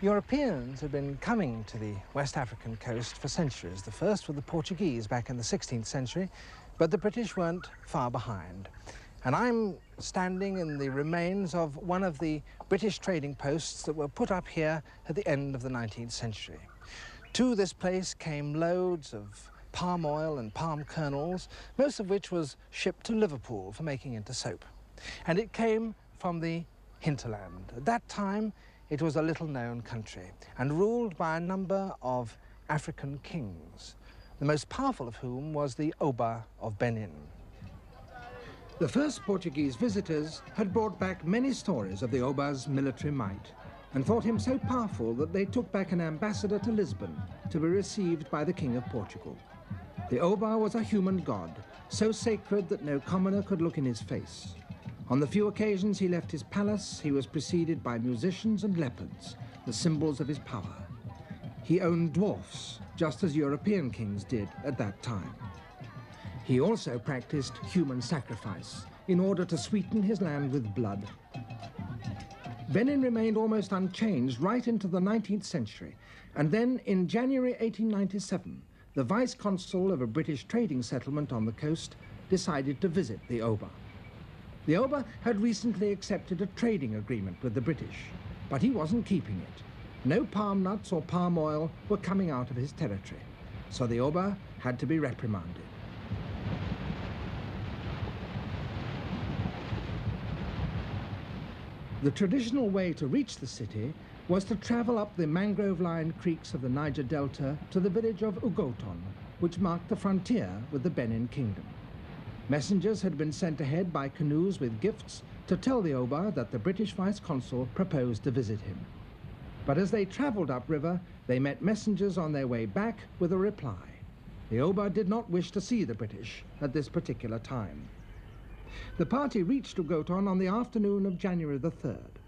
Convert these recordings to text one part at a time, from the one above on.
Europeans had been coming to the West African coast for centuries. The first were the Portuguese back in the 16th century, but the British weren't far behind. And I'm standing in the remains of one of the British trading posts that were put up here at the end of the 19th century. To this place came loads of palm oil and palm kernels, most of which was shipped to Liverpool for making into soap. And it came from the hinterland. At that time, it was a little-known country and ruled by a number of African kings, the most powerful of whom was the Oba of Benin. The first Portuguese visitors had brought back many stories of the Oba's military might and thought him so powerful that they took back an ambassador to Lisbon to be received by the King of Portugal. The Oba was a human god, so sacred that no commoner could look in his face. On the few occasions he left his palace, he was preceded by musicians and leopards, the symbols of his power. He owned dwarfs, just as European kings did at that time. He also practiced human sacrifice in order to sweeten his land with blood. Benin remained almost unchanged right into the 19th century, and then in January 1897, the vice-consul of a British trading settlement on the coast decided to visit the Oba. The Oba had recently accepted a trading agreement with the British, but he wasn't keeping it. No palm nuts or palm oil were coming out of his territory, so the Oba had to be reprimanded. The traditional way to reach the city was to travel up the mangrove-lined creeks of the Niger Delta to the village of Ugoton, which marked the frontier with the Benin Kingdom. Messengers had been sent ahead by canoes with gifts to tell the Oba that the British vice-consul proposed to visit him. But as they traveled upriver, they met messengers on their way back with a reply. The Oba did not wish to see the British at this particular time. The party reached Ugoton on the afternoon of January the 3rd.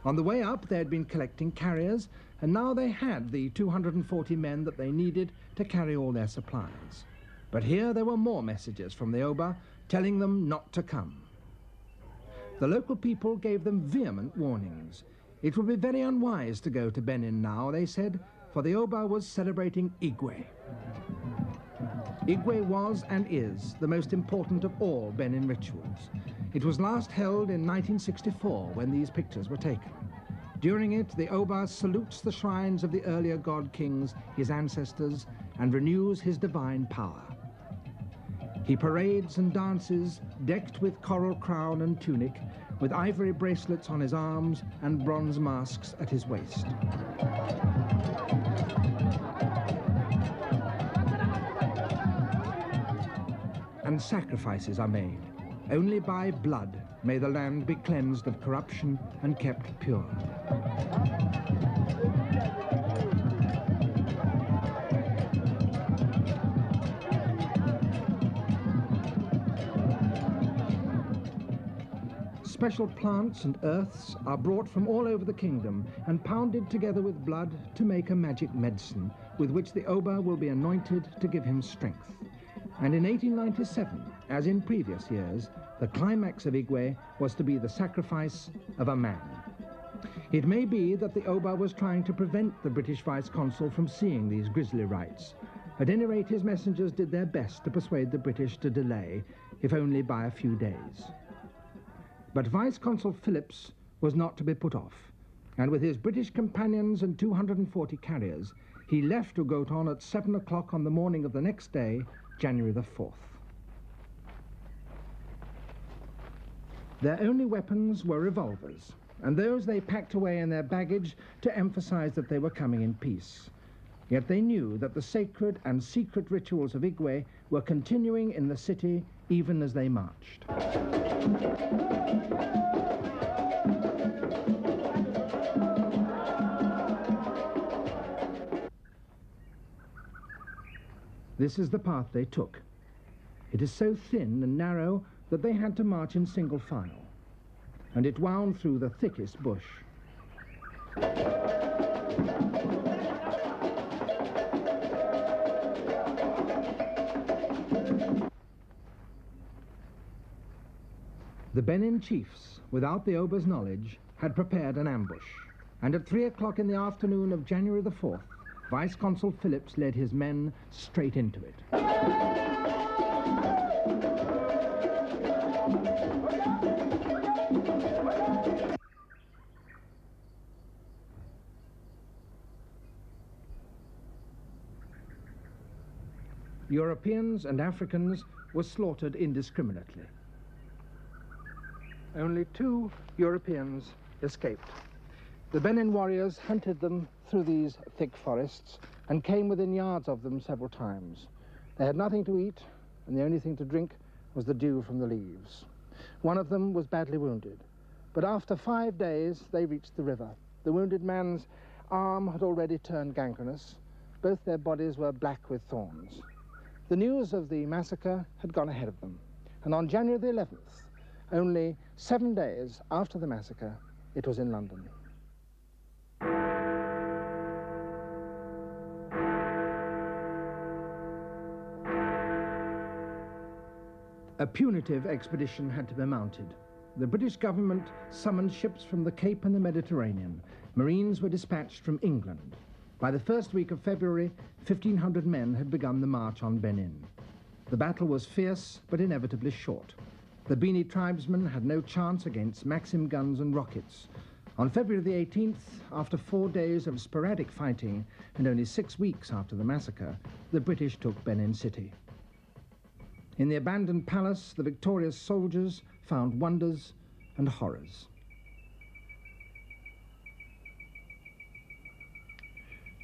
On the way up, they had been collecting carriers, and now they had the 240 men that they needed to carry all their supplies. But here there were more messages from the Oba telling them not to come. The local people gave them vehement warnings. It would be very unwise to go to Benin now, they said, for the Oba was celebrating Igwe. Igwe was and is the most important of all Benin rituals. It was last held in 1964 when these pictures were taken. During it, the Oba salutes the shrines of the earlier god kings, his ancestors, and renews his divine power. He parades and dances, decked with coral crown and tunic, with ivory bracelets on his arms and bronze masks at his waist. And sacrifices are made. Only by blood may the land be cleansed of corruption and kept pure. Special plants and earths are brought from all over the kingdom and pounded together with blood to make a magic medicine with which the Oba will be anointed to give him strength. And in 1897, as in previous years, the climax of Igwe was to be the sacrifice of a man. It may be that the Oba was trying to prevent the British vice-consul from seeing these grisly rites. At any rate, his messengers did their best to persuade the British to delay, if only by a few days. But Vice-Consul Phillips was not to be put off, and with his British companions and 240 carriers, he left Ugoton at 7 o'clock on the morning of the next day, January the 4th. Their only weapons were revolvers, and those they packed away in their baggage to emphasize that they were coming in peace. Yet they knew that the sacred and secret rituals of Igwe were continuing in the city even as they marched. This is the path they took. It is so thin and narrow that they had to march in single file, and it wound through the thickest bush. The Benin chiefs, without the Oba's knowledge, had prepared an ambush. and at 3 o'clock in the afternoon of January the 4th, Vice Consul Phillips led his men straight into it. Europeans and Africans were slaughtered indiscriminately. Only 2 Europeans escaped. The Benin warriors hunted them through these thick forests and came within yards of them several times. They had nothing to eat, and the only thing to drink was the dew from the leaves. One of them was badly wounded, but after 5 days they reached the river. The wounded man's arm had already turned gangrenous. Both their bodies were black with thorns. The news of the massacre had gone ahead of them, and on January the 11th, only 7 days after the massacre, it was in London. A punitive expedition had to be mounted. The British government summoned ships from the Cape and the Mediterranean. Marines were dispatched from England. By the first week of February, 1,500 men had begun the march on Benin. The battle was fierce, but inevitably short. The Bini tribesmen had no chance against Maxim guns and rockets. On February the 18th, after 4 days of sporadic fighting and only 6 weeks after the massacre, the British took Benin City. In the abandoned palace, the victorious soldiers found wonders and horrors.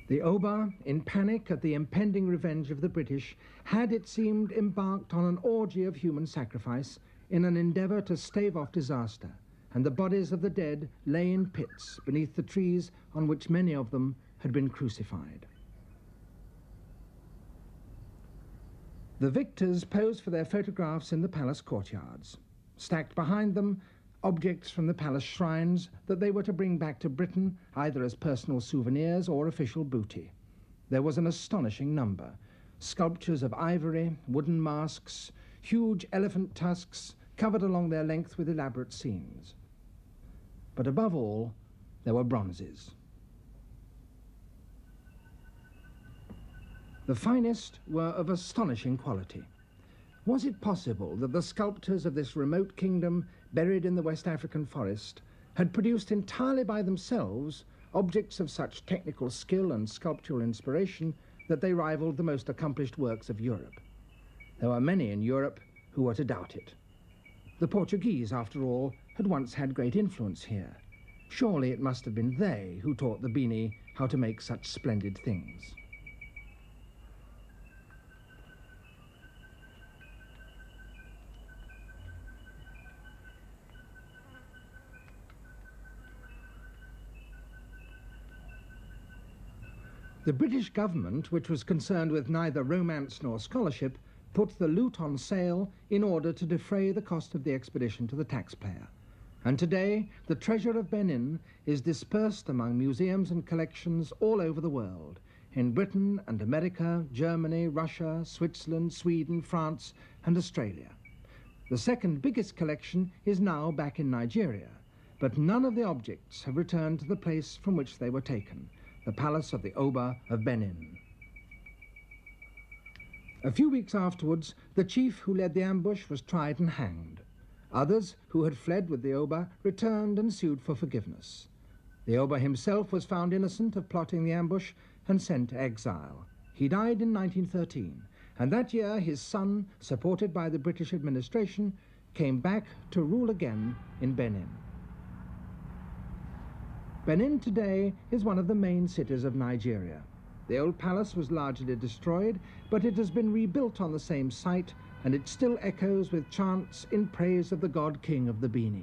The Oba, in panic at the impending revenge of the British, had, it seemed, embarked on an orgy of human sacrifice in an endeavour to stave off disaster, and the bodies of the dead lay in pits beneath the trees on which many of them had been crucified. The victors posed for their photographs in the palace courtyards. Stacked behind them, objects from the palace shrines that they were to bring back to Britain either as personal souvenirs or official booty. There was an astonishing number: sculptures of ivory, wooden masks, huge elephant tusks covered along their length with elaborate scenes. But above all, there were bronzes. The finest were of astonishing quality. Was it possible that the sculptors of this remote kingdom, buried in the West African forest, had produced entirely by themselves objects of such technical skill and sculptural inspiration that they rivaled the most accomplished works of Europe? There were many in Europe who were to doubt it. The Portuguese, after all, had once had great influence here. Surely it must have been they who taught the Bini how to make such splendid things. The British government, which was concerned with neither romance nor scholarship, put the loot on sale in order to defray the cost of the expedition to the taxpayer. And today, the treasure of Benin is dispersed among museums and collections all over the world, in Britain and America, Germany, Russia, Switzerland, Sweden, France, and Australia. The second biggest collection is now back in Nigeria, but none of the objects have returned to the place from which they were taken, the palace of the Oba of Benin. A few weeks afterwards, the chief who led the ambush was tried and hanged. Others, who had fled with the Oba, returned and sued for forgiveness. The Oba himself was found innocent of plotting the ambush and sent to exile. He died in 1913, and that year his son, supported by the British administration, came back to rule again in Benin. Benin today is one of the main cities of Nigeria. The old palace was largely destroyed, but it has been rebuilt on the same site, and it still echoes with chants in praise of the god king of the Bini.